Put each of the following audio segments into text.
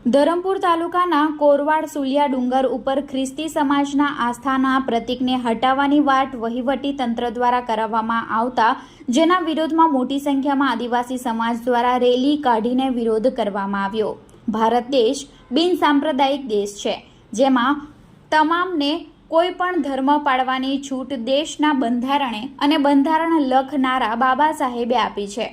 ધરમપુર તાલુકાના કોરવાડ સુલિયા ડુંગર ઉપર ખ્રિસ્તી સમાજના આસ્થાના પ્રતીકને હટાવવાની વાત વહીવટી તંત્ર દ્વારા કરાવવામાં આવતા જેના વિરોધમાં મોટી સંખ્યામાં આદિવાસી સમાજ દ્વારા રેલી કાઢીને વિરોધ કરવામાં આવ્યો। ભારત દેશ બિન સાંપ્રદાયિક દેશ છે, જેમાં તમામને કોઈ પણ ધર્મ પાળવાની છૂટ દેશના બંધારણે અને બંધારણ લખનારા બાબા સાહેબે આપી છે।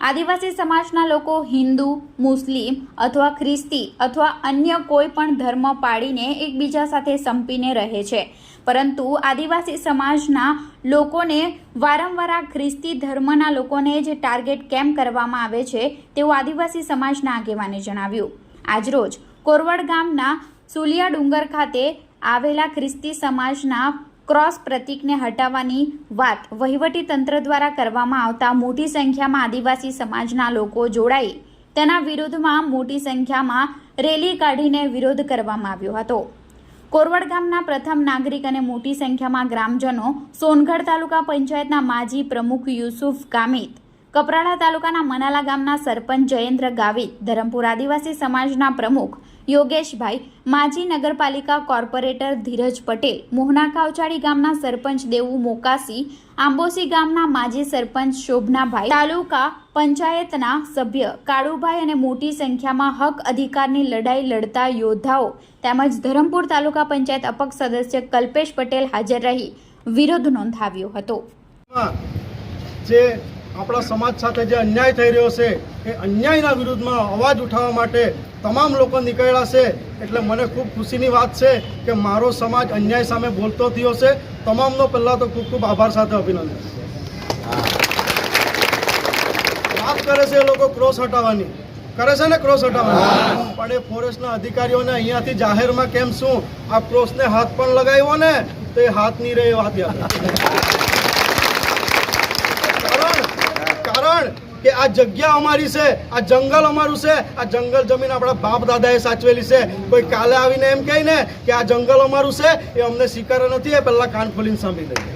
આદિવાસી સમાજના લોકો હિન્દુ, મુસ્લિમ અથવા ખ્રિસ્તી અથવા અન્ય કોઈ પણ ધર્મ પાળીને એકબીજા સાથે સંપીને રહે છે, પરંતુ આદિવાસી સમાજના લોકોને વારંવાર આ ખ્રિસ્તી ધર્મના લોકોને જે ટાર્ગેટ કેમ કરવામાં આવે છે તેવું આદિવાસી સમાજના આગેવાને જણાવ્યું। આજરોજ કોરવાડ ગામના સુલિયા ડુંગર ખાતે આવેલા ખ્રિસ્તી સમાજના ક્રોસ પ્રતીકને હટાવવાની વાત વહીવટી તંત્ર દ્વારા કરવામાં આવતા મોટી સંખ્યામાં આદિવાસી સમાજના લોકો જોડાઈ તેના વિરોધમાં મોટી સંખ્યામાં રેલી કાઢીને વિરોધ કરવામાં આવ્યો હતો। કોરવાડ ગામના પ્રથમ નાગરિક અને મોટી સંખ્યામાં ગ્રામજનો સોનગઢ તાલુકા પંચાયતના માજી પ્રમુખ યુસુફ ગામિત, કપરાડા તાલુકાના મનાલા ગામના સરપંચ જયેન્દ્ર ગાવિત, ધરમપુર આદિવાસી સમાજના પ્રમુખ યોગેશભાઈ, માજી નગરપાલિકા કોર્પોરેટર ધીરજ પટેલ, મોહના કાવચાડી ગામના સરપંચ દેવુ મોકાસી, આંબોસી ગામના માજી સરપંચ શોભનાભાઈ, તાલુકા પંચાયતના સભ્ય કાળુભાઈ અને મોટી સંખ્યામાં હક અધિકારની લડાઈ લડતા યોદ્ધાઓ તેમજ ધરમપુર તાલુકા પંચાયત અપક્ષ સદસ્ય કલ્પેશ પટેલ હાજર રહી વિરોધ નોંધાવ્યો હતો। આપણા સમાજ સાથે જે અન્યાય થઈ રહ્યો છે એ અન્યાયના વિરુદ્ધમાં અવાજ ઉઠાવવા માટે તમામ લોકો નીકળ્યા છે, એટલે મને ખૂબ ખુશીની વાત છે કે મારો સમાજ અન્યાય સામે બોલતો થયો છે। તમામનો પહેલાં તો ખૂબ ખૂબ આભાર સાથે અભિનંદન। વાત કરે છે એ લોકો ક્રોસ હટાવવાની, કરે છે ને ક્રોસ હટાવવાની, પણ એ ફોરેસ્ટના અધિકારીઓને અહીંયાથી જાહેરમાં કેમ શું આ ક્રોસને હાથ પણ લગાવ્યો ને તો એ હાથ નહીં રહે, વાત યાદ કારણ કે આ જગ્યા અમારી છે, આ જંગલ અમારું છે, આ જંગલ જમીન આપણા બાપ દાદાએ સાચવેલી છે। કોઈ કાલે આવીને એમ કહે ને કે આ જંગલ અમારું છે એ અમને સ્વીકાર નથી, એ પહેલા કાન ખોલીને સાંભળી લઈએ।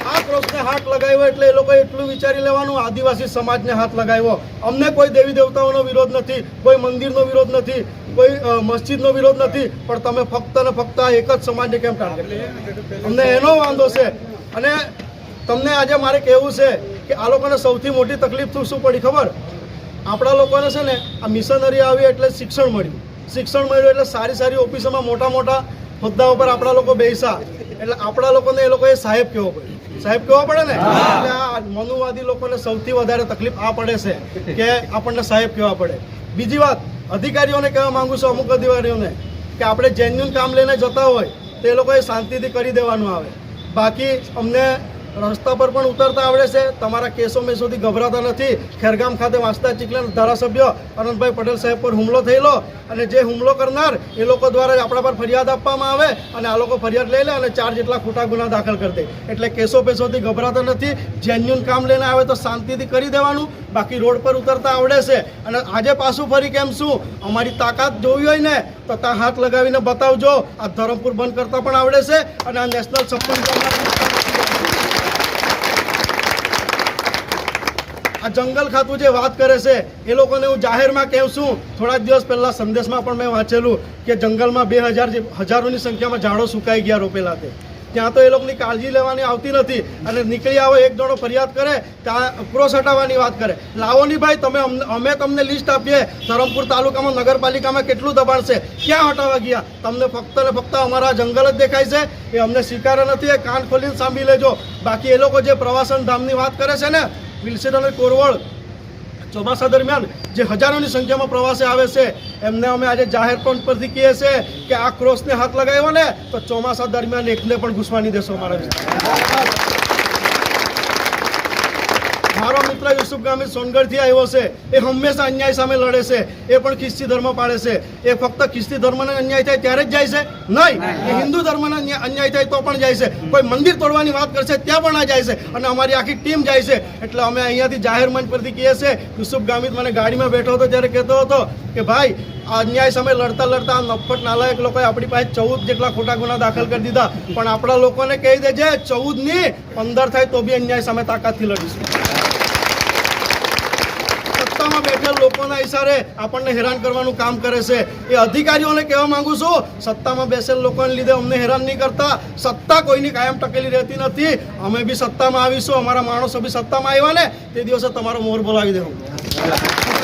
આ ક્રોસને હાથ લગાવ્યો એટલે એ લોકોએ એટલું વિચારી લેવાનું આદિવાસી સમાજને હાથ લગાવ્યો। અમને કોઈ દેવી દેવતાઓનો વિરોધ નથી, કોઈ મંદિરનો વિરોધ નથી, કોઈ મસ્જિદનો વિરોધ નથી, પણ તમે ફક્ત ને ફક્ત આ એક જ સમાજને કેમ ટાર્ગેટ લે, અમને એનો વાંધો છે। અને તમને આજે મારે કહેવું છે કે આ લોકોને સૌથી મોટી તકલીફ શું પડી ખબર? આપણા લોકોને છે ને આ મિશનરી આવી એટલે શિક્ષણ મળ્યું એટલે સારી સારી ઓફિસોમાં મોટા મોટા હોદ્દા ઉપર આપણા લોકો બેસ્યા, એટલે આપણા લોકોને એ લોકોએ સાહેબ કહેવો પડે ને। એટલે આ મનુવાદી લોકોને સૌથી વધારે તકલીફ આ પડે છે કે આપણને સાહેબ કહેવા પડે। બીજી વાત, અધિકારીઓને કહેવા માંગુ છું, અમુક અધિકારીઓને, કે આપણે જેન્યુન કામ લઈને જતા હોય તો એ લોકોએ શાંતિથી કરી દેવાનું આવે। બાકી અમને રસ્તા પર પણ ઉતરતા આવડે છે, તમારા કેસો મેસોથી ગભરાતા નથી। ખેરગામ ખાતે વાંસદા ચીખલાના ધારાસભ્ય અનંતભાઈ પટેલ સાહેબ પર હુમલો થયેલો, અને જે હુમલો કરનાર એ લોકો દ્વારા આપણા પર ફરિયાદ આપવામાં આવે અને આ લોકો ફરિયાદ લઈ લે અને 4 જેટલા ખોટા ગુના દાખલ કરી દે। એટલે કેસો પેસોથી ગભરાતા નથી, જેન્યુન કામ લઈને આવે તો શાંતિથી કરી દેવાનું। બાકી રોડ પર ઉતરતા આવડે છે, અને આજે પાછું ફરી કેમ શું અમારી તાકાત જોવી હોય ને તો ત્યાં હાથ લગાવીને બતાવજો। આ ધરમપુર બંધ કરતા પણ આવડે છે, અને આ નેશનલ સપોર્ટ આ જંગલ ખાતું જે વાત કરે છે એ લોકોને હું જાહેરમાં કહું છું। થોડા દિવસ પહેલા સંદેશમાં પણ મેં વાંચેલું કે જંગલમાં 2000 હજારોની સંખ્યામાં ઝાડો સુકાઈ ગયા રોપેલા તે, ત્યાં તો એ લોકોની કાળજી લેવાની આવતી નથી, અને નીકળી આવે એક જણો ફરિયાદ કરે ત્યાં ક્રોસ હટાવવાની વાત કરે। લાવો નહીં ભાઈ, અમે તમને લિસ્ટ આપીએ, ધરમપુર તાલુકામાં નગરપાલિકામાં કેટલું દબાણ છે, ક્યાં હટાવવા ગયા? તમને ફક્ત ને ફક્ત અમારા જંગલ જ દેખાય છે, એ અમને સ્વીકાર નથી, એ કાન ખોલીને સાંભળી લેજો। બાકી એ લોકો જે પ્રવાસન ધામની વાત કરે છે ને, વિલસન અને કોરવાડ, ચોમાસા દરમિયાન જે હજારોની સંખ્યામાં પ્રવાસે આવે છે, એમને અમે આજે જાહેર પણ પરથી કહીએ છીએ કે આ ક્રોસને હાથ લગાવ્યો ને તો ચોમાસા દરમિયાન એકને પણ ઘૂસવા નહીં દેશો અમારા। મારો મિત્ર યુસુફ ગામિત સોનગઢથી આવ્યો છે, એ હંમેશા અન્યાય સામે લડે છે, એ પણ ખ્રિસ્તી ધર્મ પાળે છે। એ ફક્ત ખ્રિસ્તી ધર્મને અન્યાય થાય ત્યારે જ જાય છે? નહીં, એ હિન્દુ ધર્મને અન્યાય થાય તો પણ જાય છે, કોઈ મંદિર તોડવાની વાત કરશે ત્યાં પણ આ જાય છે, અને અમારી આખી ટીમ જાય છે। એટલે અમે અહીંયાથી જાહેર મંચ પરથી કહીએ છીએ। યુસુફ ગામિત મને ગાડીમાં બેઠો હતો ત્યારે કહેતો હતો કે ભાઈ આ અન્યાય સામે લડતા લડતા નફટ નાલાયક લોકોએ આપણી પાસે 14 જેટલા ખોટા ગુના દાખલ કરી દીધા, પણ આપણા લોકોને કહી દેજે 14 નહીં 15 થાય તો બી અન્યાય સામે તાકાતથી લડીશું। સત્તામાં બેઠેલ લોકોના ઈશારે આપણને હેરાન કરવાનું કામ કરે છે. એ અધિકારીઓને કહેવા માંગુ છું, સત્તામાં બેસેલ લોકોને લીધે અમને હેરાન નહીં કરતા. સત્તા કોઈની કાયમ ટકેલી રહેતી નથી. અમે બી સત્તામાં આવીશું, અમારા માણસો બી સત્તામાં આવ્યા ને તે દિવસે તમારો મોર બોલાવી દેવું.